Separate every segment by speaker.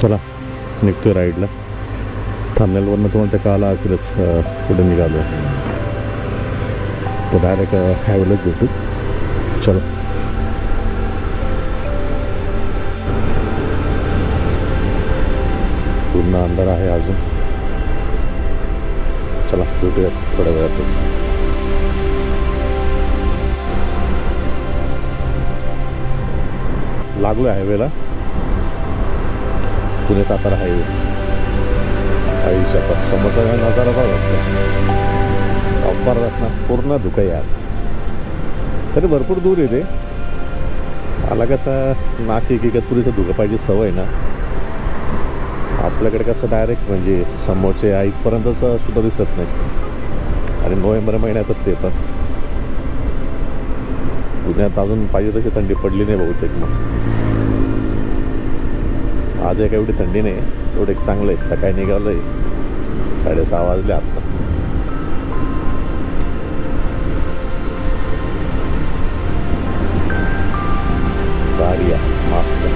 Speaker 1: चला निघतोय राईडला. थांबण्यावरनं तुम्हाला ते कळालं असेलच कुठे निघालो. तो डायरेक्ट हायवेलाच भेटू. चलो. पूर्ण अंधार आहे अजून. चला भेटूया थोड्या वेळातच. लागलो हायवेला. पुणे सातारा हायवे. आयुष्याचा समोरचा नजारा बघा. अपार रस्ता पूर्ण धुका यार. तरी भरपूर दूर येते. मला कसं नाशिक इगतपुरीचं धुकं पाहिजे सवय ना. आपल्याकडे कसं डायरेक्ट म्हणजे समोरचे इथपर्यंतच सुद्धा दिसत नाही. आणि नोव्हेंबर महिन्यातच ते पण. पुण्यात अजून पाहिजे तशी थंडी पडली नाही बहुतेक. मग आज एक एवढी थंडी नाही. एवढं एक चांगलं आहे. सकाळी निघालं आहे 6:30 वाजले आत्ता. गाडी मस्त.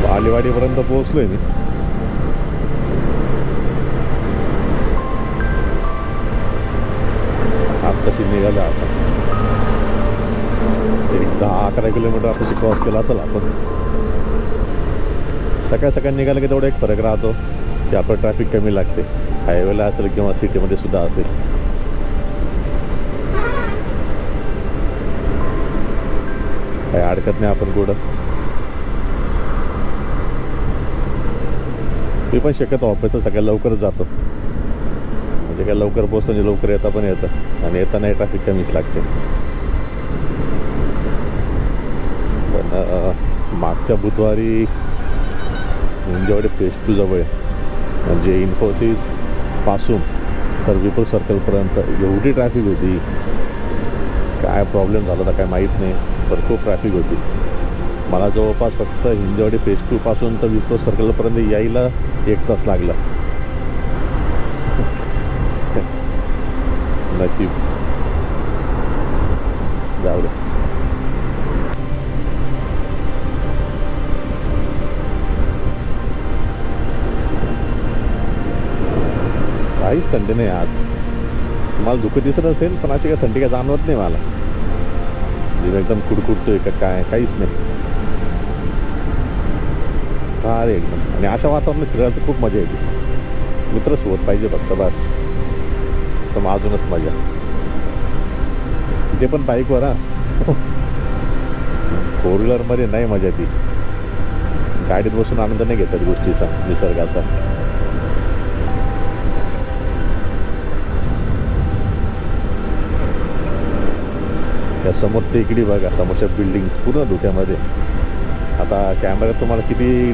Speaker 1: बालेवाडीपर्यंत पोहोचलोय मी. आत्ताशी निघालं आता. एक 10-11 किलोमीटर आपण क्रॉस केला असेल आपण. सकाळी निघालं की तेवढा एक फरक राहतो की आपण ट्रॅफिक कमी लागते. हायवेला असेल किंवा सिटीमध्ये सुद्धा असेल. काही अडकत नाही आपण कुठं. मी पण शक्यतो ऑफिसला सगळ्यात लवकरच जातो. म्हणजे काय लवकर पोचतो म्हणजे लवकर येता पण येतं. आणि येताना ट्रॅफिक कमीच लागते. पण मागच्या बुधवारी हिंजवडी फेज 2 जवळ म्हणजे इन्फोसिस पासून तर विप्रो सर्कलपर्यंत एवढी ट्रॅफिक होती. काय प्रॉब्लेम झाला होता काय माहीत नाही. पण खूप ट्रॅफिक होती. मला जवळपास फक्त हिंजवडी फेज 2 पासून तर विप्रो सर्कलपर्यंत यायला 1 तास लागला. नशीब. जाऊ दे. काहीच थंडी नाही आज. मला धुकं दिसत असेल पण अशी काय थंडी काय जाणवत नाही मला. जीव एकदम कुडकुडतोय का काय काहीच नाही. अरे एकदम. आणि अशा वातावरणात फिरायला तर खूप मजा येते. मित्र सोबत पाहिजे फक्त बस. तर मग अजूनच मजा. तिथे पण बाईकवर हा. 4 व्हीलरमध्ये नाही मजा ती. गाडीत बसून आनंद नाही घेतात गोष्टीचा निसर्गाचा. त्या समोर टेकडी बघा. समोरच्या बिल्डिंग्स पूर्ण धुक्यामध्ये. आता कॅमेऱ्यात तुम्हाला किती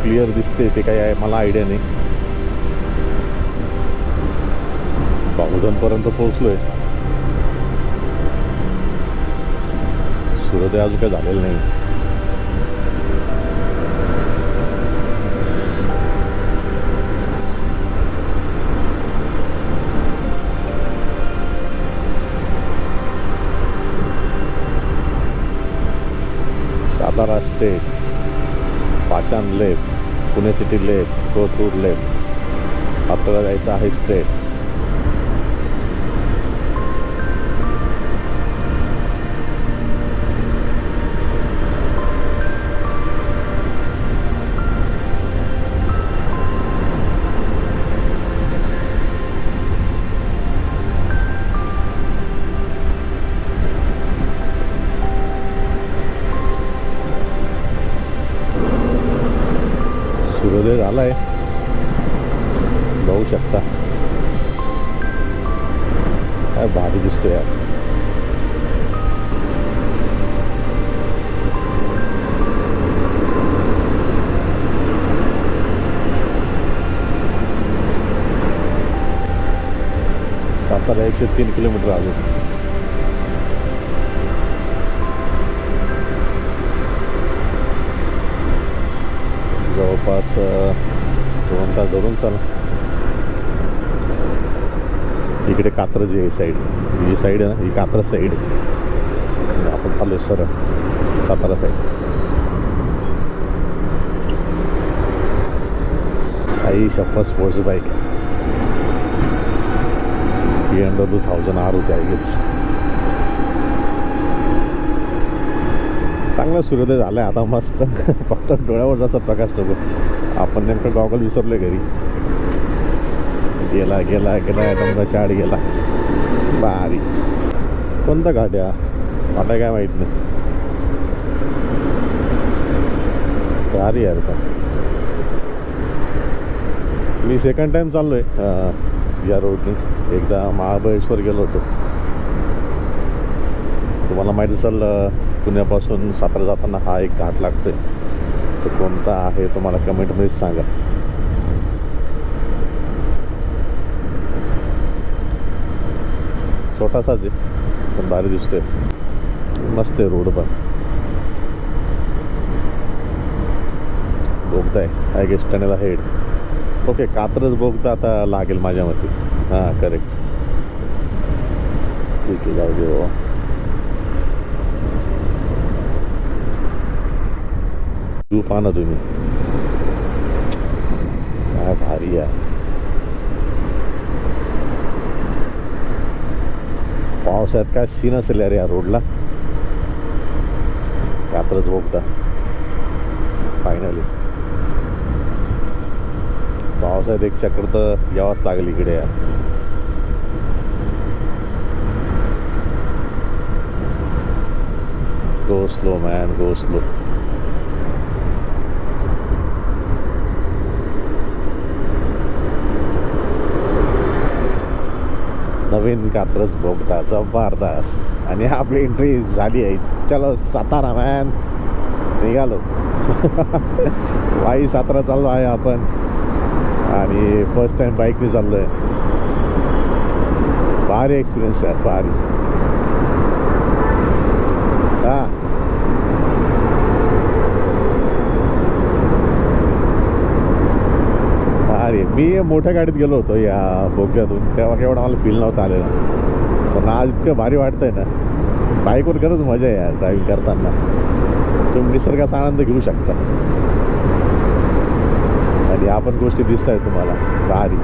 Speaker 1: क्लिअर दिसते ते काही आहे मला आयडिया नाही. बाहुधनपर्यंत पोहोचलोय. सूर्योदय अजून काय झालेलं नाही. Satara straight, Pashan left, Pune city left, Kothrud left. आपल्याला जायचं आहे स्ट्रेट. सूर्योदय झालाय. जाऊ शकता. काय भारी दिसतो यार. सातारा 103 किलोमीटर अजून. जवळपास 2 तास धरून चाल. इकडे कात्रज आहे साईड. ही साईड आहे ना, ही कात्रज साईड. आपण चालू चालू आहे सरळ सातारा साईड. आई शप्पथ स्पोर्ट्स बाईक BMW 1000R होती आईच. चांगलं सूर्योदय झालं आहे आता मस्त. फक्त डोळ्यावर जसा प्रकाश नको. आपण नेमकं गॉगल विसरले घरी. गेला गेला गेला एकदम शाड गेला. भारी. कोणत्या गाड्या मला काय माहीत नाही. भारी यार का. मी सेकंड टाईम चाललो आहे या रोडनी. एकदा महाबळेश्वर गेलो होतो. तुम्हाला माहीत असेल पुण्यापासून सातारा जाताना हा एक घाट लागतोय. तो कोणता आहे तुम्हाला कमेंटमध्ये सांगा. छोटासाच आहे पण भारी दिसतोय. मस्त आहे रोड पण. बोगदा आहे आय गेस टनेला हेड. ओके कात्रज बोगदा आता लागेल माझ्या मते. हां करेक्ट. ठीक आहे जाऊ दे. व्ह्यू पहा ना तुम्ही काय भारी आहे. पावसाळ्यात काय सीन असेल यार या रोडला. कात्रज बोगदा फायनली. पावसाळ्यात एक चक्कर तर यावंच लागेल इकडे यार. Go slow man go slow. नवीन कात्रज बोगदा जबरदस्त. आणि आपली एंट्री झाली आहे. चलो सातारा मॅन निघालो. वाई सातारा चाललो आहे आपण. आणि फर्स्ट टाइम बाईकने चाललो आहे. भारी एक्सपिरियन्स आहे भारी. हां भारी. मी मोठ्या गाडीत गेलो होतो या बोगद्यातून तेव्हा एवढा मला फील नव्हतं आलेला. पण आज इतकं भारी वाटतंय ना. बाईकवर खरंच मजा आहे यार ड्रायव्हिंग करताना. तुम्ही निसर्गाचा आनंद घेऊ शकता. आणि या पण गोष्टी दिसत आहेत तुम्हाला भारी.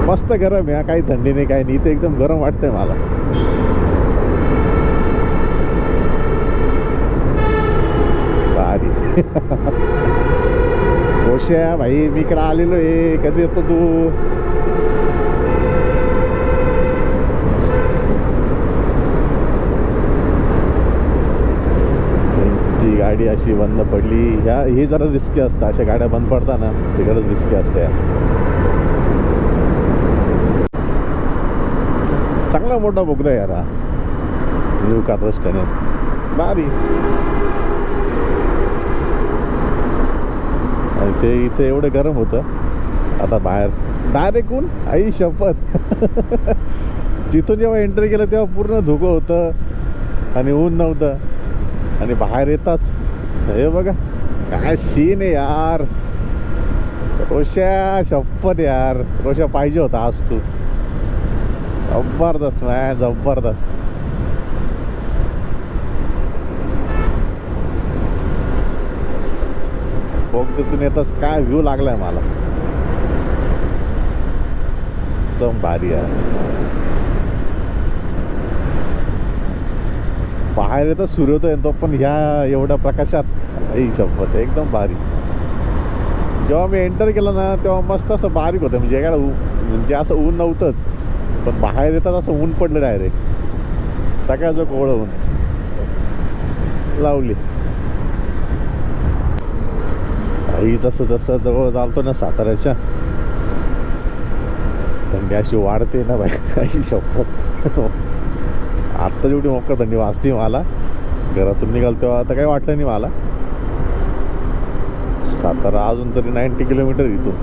Speaker 1: मस्त गरम आहे. काही थंडी नाही काही नाही. इथे एकदम गरम वाटतंय मला. भारी. गोष्या भाई मी इकडं आलेलो आहे. कधी येतो तू. गाडी अशी बंद पडली. ही जरा रिस्की असतं. अशा गाड्या बंद पडताना तिकडंच रिस्की असते. चांगला मोठा बोगदा यार हा न्यू कात्रज टनेल. भारी. आणि ते इथे एवढं गरम होतं. आता बाहेर डायरेक्ट ऊन. आई शपथ. तिथून जेव्हा एंट्री केलं तेव्हा पूर्ण धुकं होतं आणि ऊन नव्हतं. आणि बाहेर येताच हे बघा काय सीन आहे यार. रोशा शपथ यार. रोशा पाहिजे होता आज तू. जबरदस्त नाही जबरदस्त. बोगद्यातून येताच काय व्ह्यू लागलाय मला. एकदम भारी आहे. बाहेर येतं सूर्योदय येतो पण ह्या एवढ्या प्रकाशात ही शपथ एकदम भारी. जेव्हा मी एंटर केलं ना तेव्हा मस्त असं बारीक होतं. म्हणजे काय म्हणजे असं ऊन नव्हतंच. पण बाहेर येतात असं ऊन पडलं डायरेक्ट. सगळ्याचं कोवळं ऊन लावली. ही जसं जसं जवळ चालतो ना साताऱ्याच्या थंडी अशी वाढते ना बाई. काही शपथ. आत्ता जेवढी मोक्का थंडी वाजते मला. घरातून निघाल तेव्हा आता काही वाटलं नाही मला. सातारा अजून तरी 90 किलोमीटर इथून.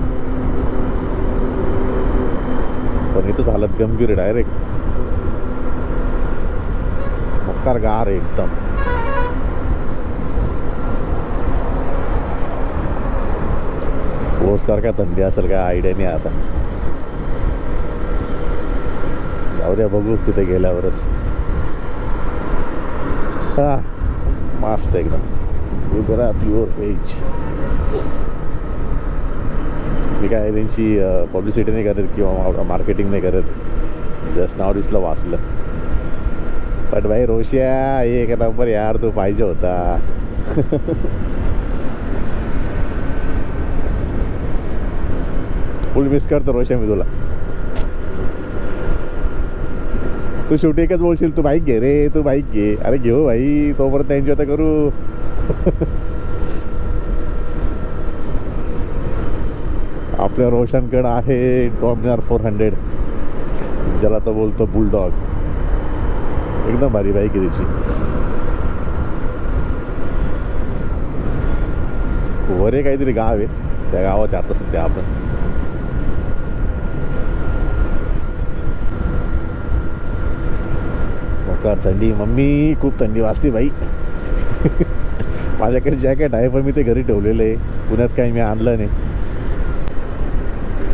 Speaker 1: पण इथंच हालत गंभीर आहे डायरेक्ट. मोक्कार गार आहे एकदम. पोचल्यावर काय थंडी असेल काय आयडिया नाही आता. जाऊ द्या, बघू तिथे गेल्यावरच. हा मस्त एकदम गुजरात प्युअर व्हेज. मी काय त्यांची पब्लिसिटी नाही करत किंवा मार्केटिंग नाही करत, जस्ट नाव दिसलं वाचलं. पण भाई रोशिया एक नंबर यार, तू पाहिजे होता. फुल मिस करतो रोशिया मी तुला. तू शेवटी एकच बोलशील, तू बाईक घे रे, तू बाईक घे. अरे घेऊ भाई, तोपर्यंत एन्जॉय तर करू. आपल्या रोशनकडं आहे डॉमिनार 400, ज्याला तो बोलतो बुलडॉग. एकदम भारी बाईक आहे त्याची. वरे काहीतरी गाव आहे, त्या गावात आता सध्या आपण. मकर थंडी, मम्मी खूप थंडी वाजते भाई. माझ्याकडे जॅकेट आहे पण मी ते घरी ठेवलेलं आहे, पुण्यात काही मी आणलं नाही.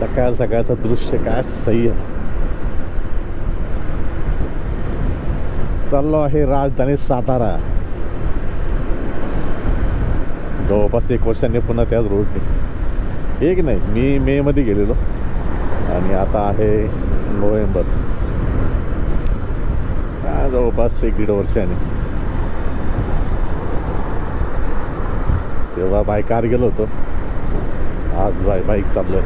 Speaker 1: सकाळ सकाळचं दृश्य काय सही आहे. चाललो आहे राजधानी सातारा. जवळपास 1 वर्षांनी पुन्हा त्याच रोडने. एक नाही, मी मे मध्ये गेलेलो आणि आता आहे नोव्हेंबर. जवळपास 1-1.5 वर्षाने. तेव्हा बाय कार गेलो होतो, आज बाईक चाललोय.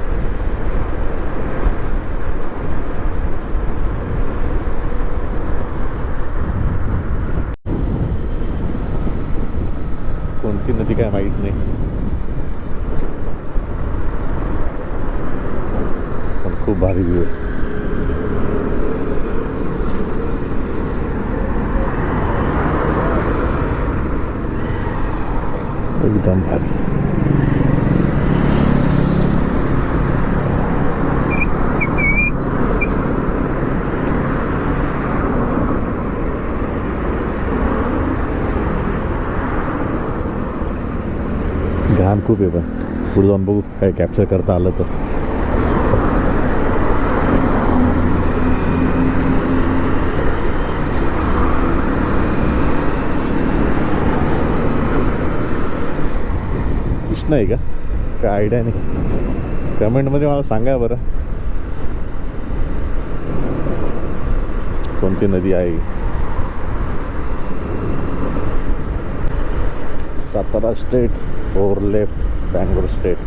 Speaker 1: कोणती नदी काय माहीत नाही, पण खूप भारी व्ह्यू आहे. एकदम भारी. घाण खूप आहे, पण पुढे जाऊन बघू काय कॅप्चर करता आलं तर. कृष्ण आहे का काय आयडिया नाही, कमेंटमध्ये मला सांगा बरं कोणती नदी आहे. सातारा स्टेट और लेफ्ट बँगलोर स्टेट.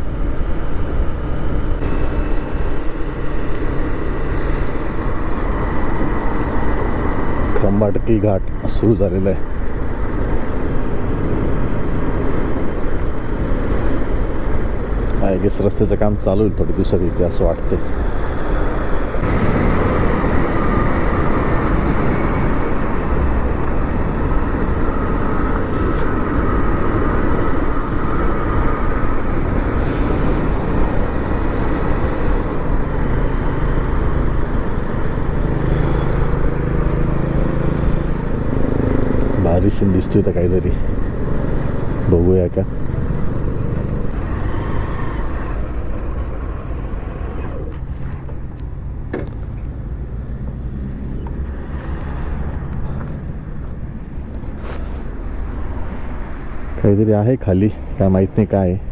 Speaker 1: खंबाटकी घाट सुरू झालेला आहे. आय गेस रस्त्याचं काम चालू होईल थोड्या दिवसात इथे असं वाटते. भारी सीन दिसतोय तर काहीतरी बघूया का. काहीतरी आहे खाली, काय माहित नाही काय आहे.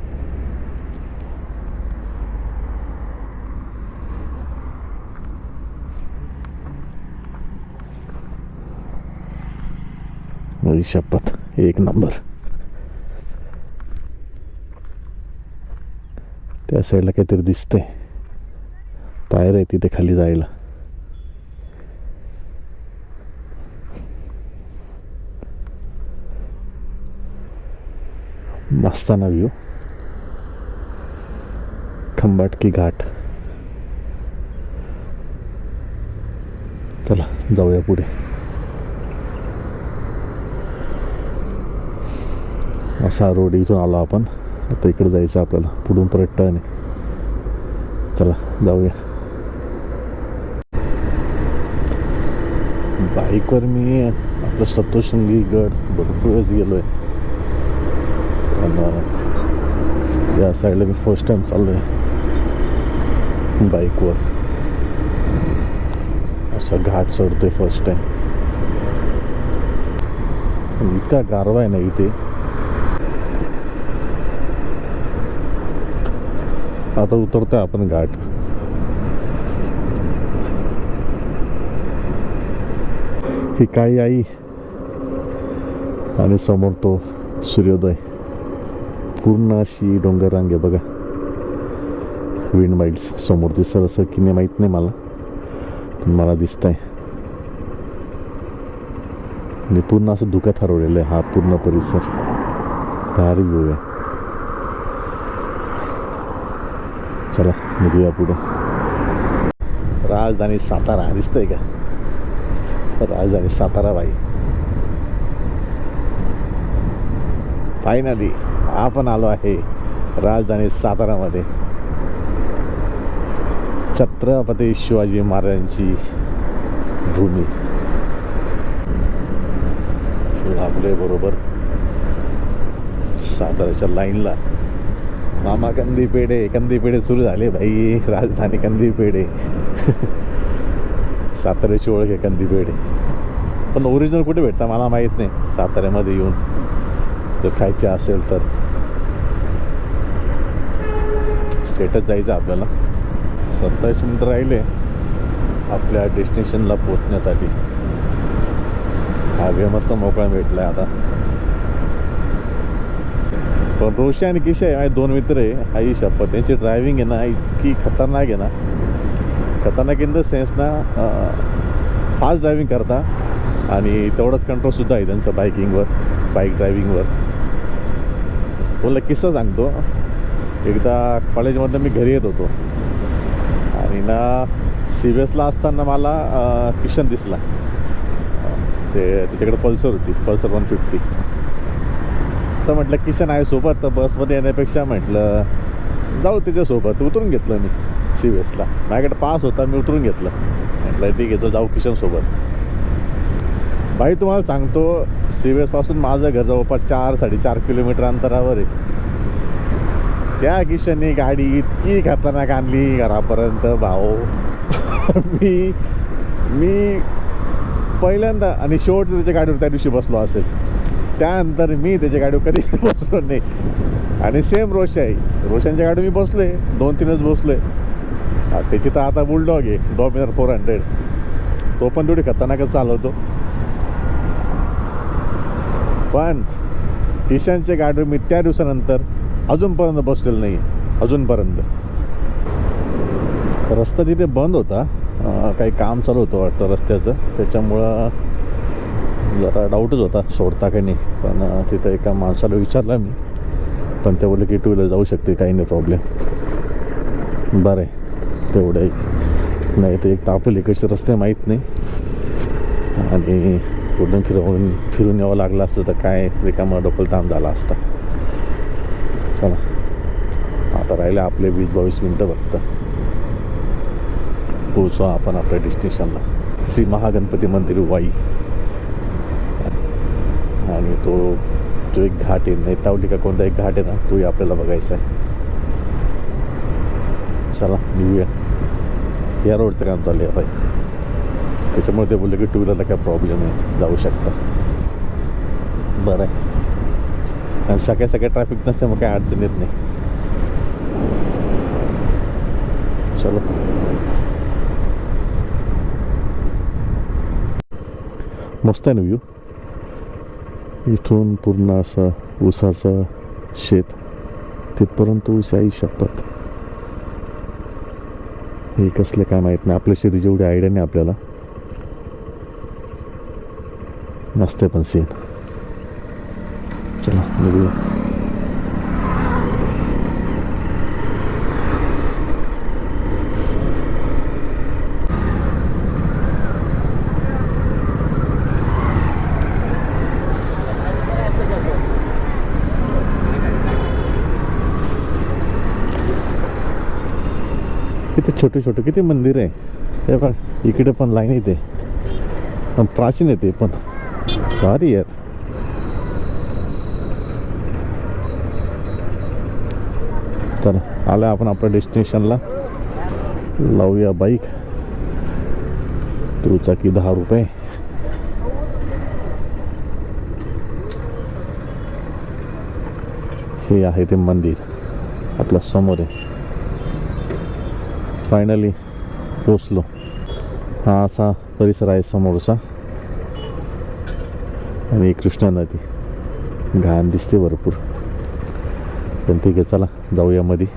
Speaker 1: शपथ एक नंबर. त्या साईडला काहीतरी दिसतंय, पायऱ्या आहे तिथे खाली जायला. मस्ताना व्ह्यू. खंबाटकी घाट. चला जाऊया पुढे. असा रोड इथून आलो आपण, आता इकडे जायचं आपल्याला, पुढून परत टर्न आहे. चला जाऊया. बाईकवर मी आपलं सप्तशृंगी गड भरपूर वेळेस गेलो आहे, पण या साईडला मी फर्स्ट टाइम चाललो आहे बाईकवर. असा घाट चढतोय फर्स्ट टाइम. इतका गारवा आहे ना इथे. आता उतरतोय आपण घाट. ही काळी आई आणि समोर तो सूर्योदय. पूर्ण अशी डोंगर रांग आहे बघा. विंड माइल्स समोर दिसत असं की नाही माहीत नाही मला, पण मला दिसत आहे. आणि पूर्ण असं धुक्यात हरवलेलं आहे हा पूर्ण परिसर. भारी व्ह्यू आहे. चला निघूया पुढे. राजधानी सातारा दिसतंय का? राजधानी सातारा बाई. फायनली आपण आलो आहे राजधानी सातारामध्ये. छत्रपती शिवाजी महाराजांची भूमी. लागलोय बरोबर साताऱ्याच्या लाईनला. मामा कंदी पेढे सुरू झाले भाई. राजधानी कंदी पेढे. साताऱ्याची ओळख आहे कंदी पेढे. पण ओरिजिनल कुठे भेटतं मला माहीत नाही. साताऱ्यामध्ये येऊन जर खायचे असेल तर स्टेटस जायचं आपल्याला. 27 मिनिटं राहिले आपल्या डेस्टिनेशनला पोचण्यासाठी. हायवे मस्त मोकळा भेटला आहे आता. पण रोशी आणि किशा माझे 2 मित्र आहे. आई शपथ त्यांची ड्रायव्हिंग आहे ना इतकी खतरनाक आहे ना. खतरनाक इन द सेन्स ना फास्ट ड्रायव्हिंग करता आणि तेवढंच कंट्रोलसुद्धा आहे त्यांचं बाईक ड्रायव्हिंगवर. बोलला किस्सा सांगतो. एकदा कॉलेजमधनं मी घरी येत होतो आणि ना CBSला असताना मला किशन दिसला. त्याच्याकडे पल्सर होती, पल्सर 150. तर म्हटलं किशन आहे सोबत, तर बसमध्ये येण्यापेक्षा म्हटलं जाऊ त्याच्यासोबत. उतरून घेतलं मी CBSला. माझ्याकडे पास होता, मी उतरून घेतलं. म्हटलं ठीक आहे जाऊ किशनसोबत. भाई तुम्हाला सांगतो CBSपासून माझं घर जवळपास 4-4.5 किलोमीटर अंतरावर आहे. त्या किशनने गाडी इतकी खतरनाक आणली घरापर्यंत भाऊ. मी पहिल्यांदा आणि शेवट त्याच्या गाडीवर त्या दिवशी बसलो असेल. त्यानंतर मी त्याच्या गाडीवर कधी बसलो नाही. आणि सेम रोशनच्या गाडी मी बसलो आहे. 2-3च बसलो आहे. त्याची तर आता बुलडॉग आहे डॉमिनर 400. तो पण तेवढी खतरनाकच चालवतो. पण किशनच्या गाडीवर मी त्या दिवसानंतर अजूनपर्यंत बसलेलं नाही. अजूनपर्यंत. रस्ता तिथे बंद होता. काही काम चालू होतं वाटतं रस्त्याचं. त्याच्यामुळं जरा डाऊटच होता सोडता काही नाही. पण तिथं एका माणसाला विचारलं मी. पण ते बोलले की 2 व्हीलर जाऊ शकते, काही नाही प्रॉब्लेम. बरं आहे तेवढं एक. नाही तर एक तर आपल्याला इकडचे रस्ते माहीत नाही आणि कुठून फिरून यावं लागलं असतं तर काय रिकामा डोकल ताण झाला असता. चला आता राहिले आपले 20-22 मिनटं फक्त. पोचू आपण आपल्या डेस्टिनेशनला. श्री महागणपती मंदिर वाई. आणि तो एक घाट आहे, नेतावली का कोणता एक घाट आहे ना, तोही आपल्याला बघायचा आहे. चला निघूया. या रोडचं काम चालू आहे भाई. त्याच्यामुळे ते बोलले की 2 व्हीलरला काय प्रॉब्लेम आहे, जाऊ शकता. बरं आहे. आणि सगळ्या ट्रॅफिक नसते मग काय अडचण येत नाही. चलो मस्त आहे ना व्ह्यू. इथून पूर्ण असं ऊसाचं शेत तिथपर्यंत ऊस आहे. शपथ हे कसले काय माहीत नाही. आपल्या शेतीची एवढी आयडिया नाही आपल्याला. मस्त आहे पण सीन. चला निघूया. किती छोटे छोटे किती मंदिर आहे हे पण. इकडे पण लाईन येते. प्राचीन येते पण भारी यार. तर आला आपण आपल्या डेस्टिनेशनला. लावूया बाईक दुचाकी 10 रुपये. हे आहे ते मंदिर आपल्या समोर आहे. फायनली पोचलो. हा असा परिसर आहे समोरचा. आणि कृष्णा नदी घाण दिसते भरपूर, पण ठीक आहे, चला जाऊया मध्ये.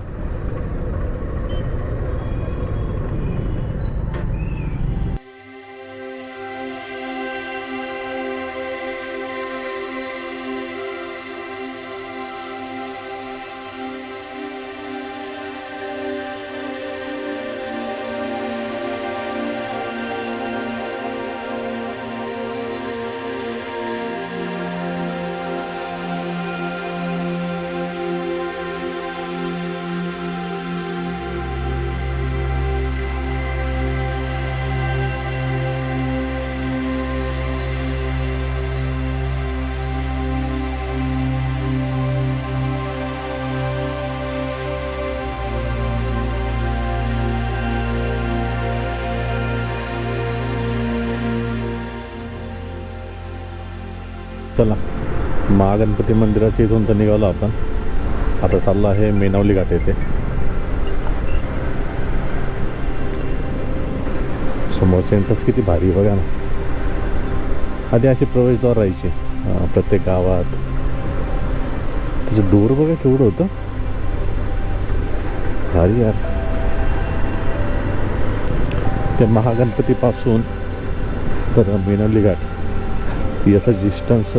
Speaker 1: चला, महागणपती मंदिराच्या इथून तर निघालो आपण. आता चाललो आहे मेनावली घाट येथे. समोरचे एंट्रन्स किती भारी बघा ना. आधी अशी प्रवेशद्वार राहायची प्रत्येक गावात. त्याचं डोर बघा केवढं होतं भारी यार. त्या महागणपतीपासून तर मेनावली घाट याचा डिस्टन्स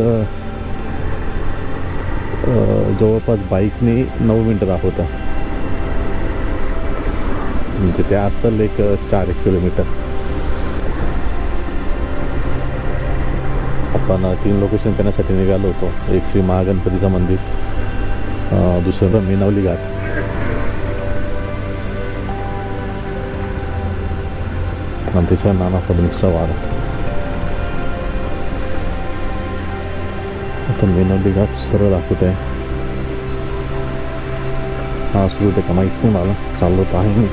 Speaker 1: जवळपास बाईकने 9 मिनटं दाखवता. म्हणजे ते असेल एक 4 किलोमीटर. आपण 3 लोकेशन करण्यासाठी निघालो होतो. एक श्री महागणपतीचं मंदिर, दुसरं मेनावली घाट. आणि तिसरा नाना फडणवीसचा वाडा. आता मेनावली घाट सरळ दाखवत आहे. हा सुरू होते का माहीत नाही मला, चाललो तर आहे मी.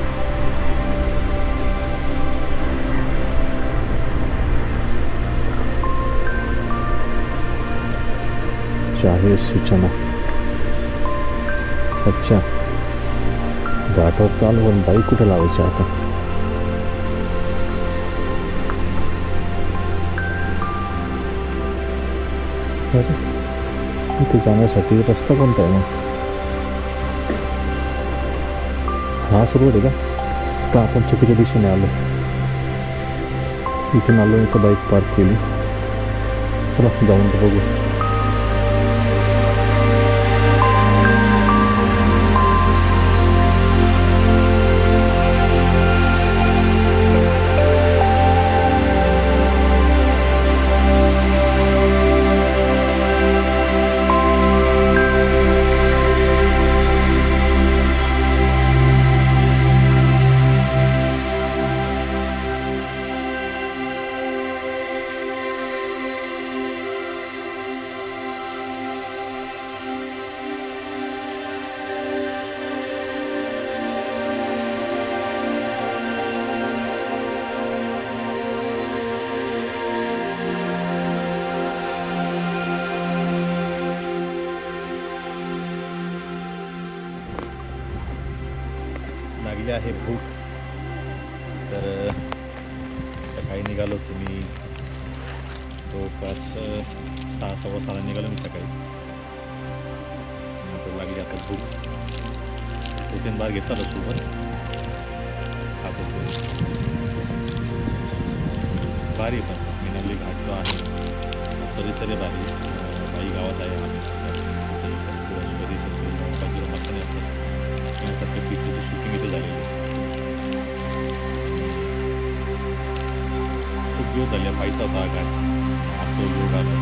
Speaker 1: चाहे सूचना. अच्छा, घाटावर चालू, पण बाईक कुठे लावायची आता. इथे जाण्यासाठी रस्ता कोणता आहे मग. हा सुरू आहे का आपण चुकीच्या दिशेने आलो. इथून आलो, इथं बाईक पार्क केली. चला जाऊन तर बघू. लागली आहे भूक. तर सकाळी निघालो तुम्ही जवळपास 6:15 निघालो मी सकाळी. नंतर लागली आता भूक. प्रोटीन बार घेतला सोबत. खातो भारी. पण मेनावली घाट जो आहे परिसर भारी. काही गावात आहे मस्तानी असतात. यासारख्या पिक्चरचं शूटिंग इथे झालेलं आहे. खूप दिवस झाले पाहिजे होता काय आज तो योग आला.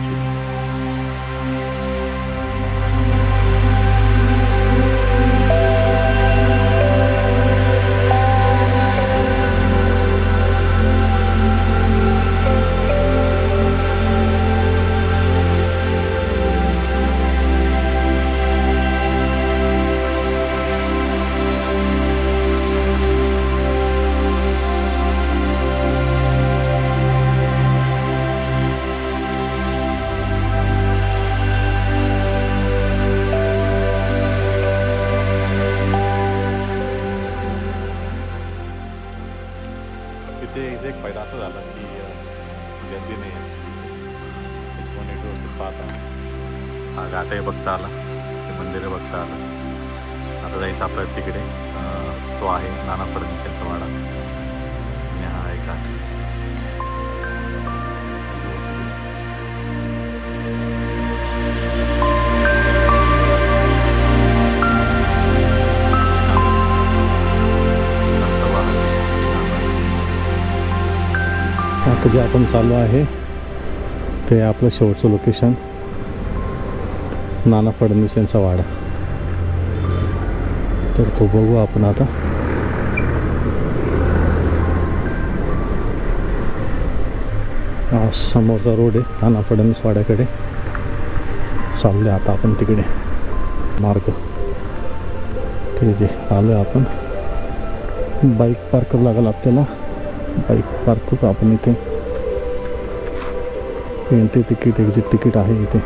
Speaker 1: इथे एक फायदा असा झाला की गर्दी नाही आहे त्याच्यामुळे नीट व्यवस्थित पाहता. हा घाटही बघता आला, ते मंदिरं बघता आलं. आता जायचं आपल्याला तिकडे, तो आहे नाना फडणवीस यांचा वाडा आणि हा एक घाट. आता जे आपण चालू आहे ते आपलं शेवटचं लोकेशन नाना फडणवीस यांचा वाडा. तर तो बघू आपण आता. समोरचा रोड आहे नाना फडणवीस वाड्याकडे. चालले आता आपण तिकडे मार्ग. ठीक आहे, आलो आहे आपण. बाईक पार्क लागेल आपल्याला. बाईक पार्क करू आपण इथे. एंट्री तिकीट एक्झिट तिकीट आहे इथे.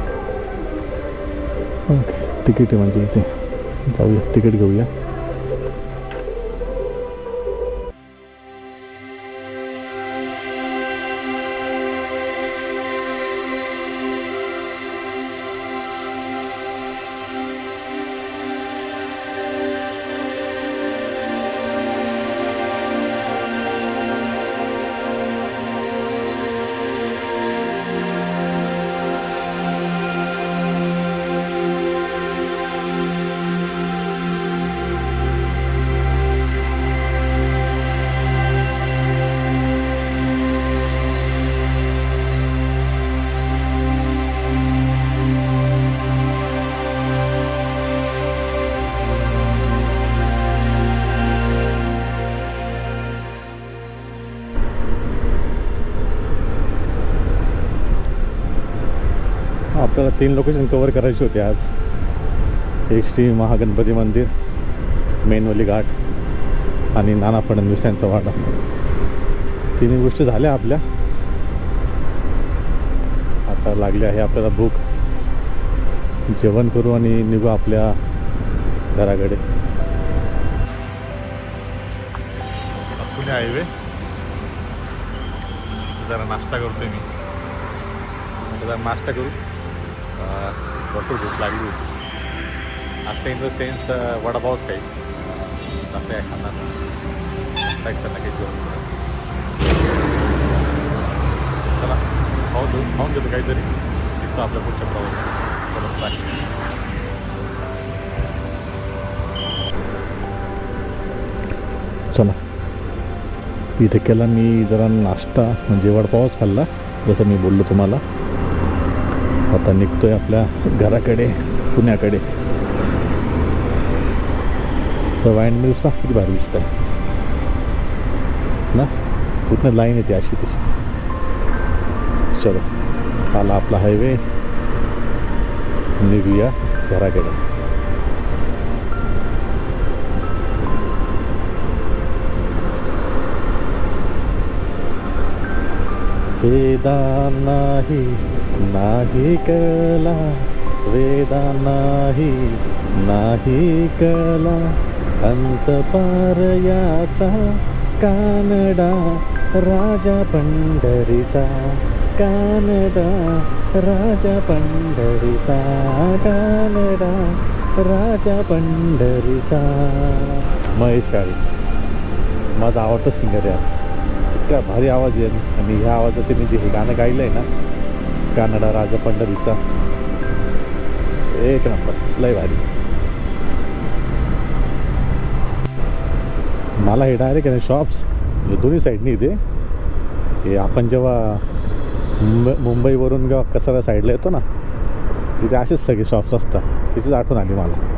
Speaker 1: ओके, तिकीट आहे म्हणजे इथे. जाऊया तिकीट घेऊया. आपल्याला 3 लोकेशन कवर करायचे होते आज. एक श्री महागणपती मंदिर, मेनवली घाट आणि नाना फडणवीस यांचा वाडा. 3 गोष्टी झाल्या आपल्या. आता लागली आहे आपल्याला भूक. जेवण करू आणि निघू आपल्या घराकडे. पुणे हायवे. जरा नाश्ता करतोय मी. जरा नाश्ता करू. भरपूर भूक लागली होती. नाश्ता इन द सेन्स वडापावच काही असं आहे खाणार. टॅक्सरला काही जेवण. चला खाऊन घेतो काहीतरी. निघतो आपल्या पुढच्या प्रवासात. चला, इथे केला मी जरा नाश्ता म्हणजे वडापावच खाल्ला जसं मी बोललो तुम्हाला. आता निघतोय आपल्या घराकडे, पुण्याकडे. तर वाईन मिल्स पहा किती भारी दिसत आहे ना. पूर्ण लाईन येते अशी तशी. चलो, आला आपला हायवे. निघूया घराकडे. वेदा नाही नाही कला, वेदा नाही नाही कला, अंत पार याचा कानडा राजा पंढरीचा, कानडा राजा पंढरीचा, कानडा राजा पंढरीचा. महेश काळे माझा आवडता सिंगर आहे. इतका भारी आवाज आहे आणि ह्या आवाजात त्यांनी जे हे गाणं गायलं आहे ना, कानडा राजा पंढरीचा, एक नंबर, लय भारी. मला हे डायरेक्ट आहे ना शॉप्स दोन्ही साईडनी इथे. हे आपण जेव्हा मुंबईवरून किंवा कसारा साईडला येतो ना, तिथे असेच सगळे शॉप्स असतात. तिथेच आठवण आली मला.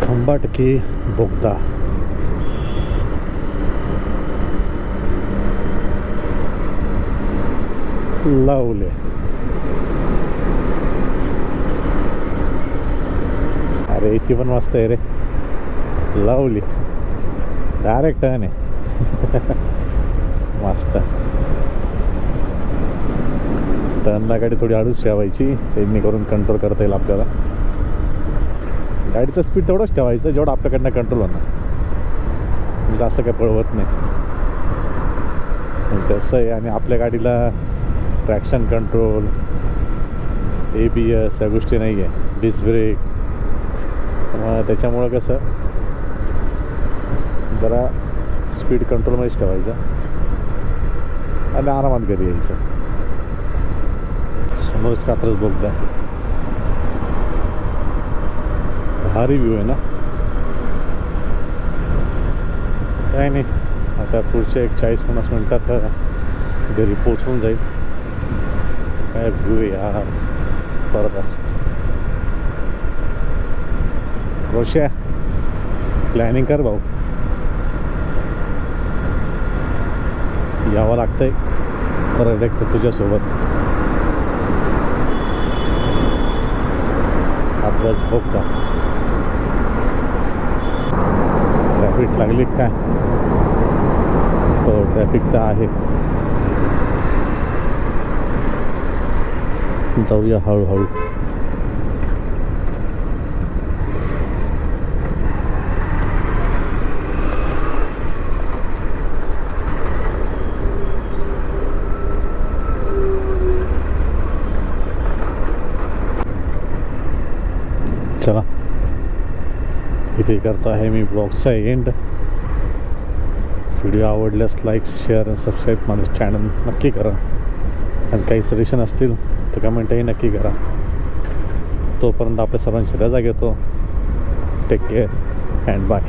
Speaker 1: खंबाटकी बोगदा. लावले. अरे याची पण मस्त आहे रे. लावली डायरेक्ट आहे मस्त. त्यांना गाडी थोडी हळूच ठेवायची, त्यांनी करून कंट्रोल करता येईल आपल्याला. गाडीचं स्पीड तेवढंच ठेवायचं जेवढं आपल्याकडनं कंट्रोल होणार, जास्त काही पळवत नाही. कसं आहे, आणि आपल्या गाडीला ट्रॅक्शन कंट्रोल, ABS या गोष्टी नाही आहे, डिस्क ब्रेक. त्याच्यामुळं कसं जरा स्पीड कंट्रोलमध्येच ठेवायचं आणि आरामात घरी यायचं. समोरच कात्रज बोगदा, भारी व्ह्यू आहे ना. काय नाही, आता पुढच्या 40-50 मिनटात घरी पोचून जाईल. काय व्ह्यू आहे यार, परत असत. रोशा प्लॅनिंग कर भाऊ, यावं लागतंय परत एकदा तुझ्यासोबत. आपलाच बोगदा. ट्रॅफिक लागली काय? हो, ट्रॅफिक तर आहे. जाऊया हळूहळू. चला, इथे करतो आहे मी ब्लॉगचा एंड. व्हिडिओ आवडल्यास लाईक, शेअर आणि सबस्क्राईब माझं चॅनल नक्की करा. आणि काही सजेशन असतील तर कमेंटही नक्की करा. तोपर्यंत आपल्या सर्वांची रजा घेतो. Take care and bye.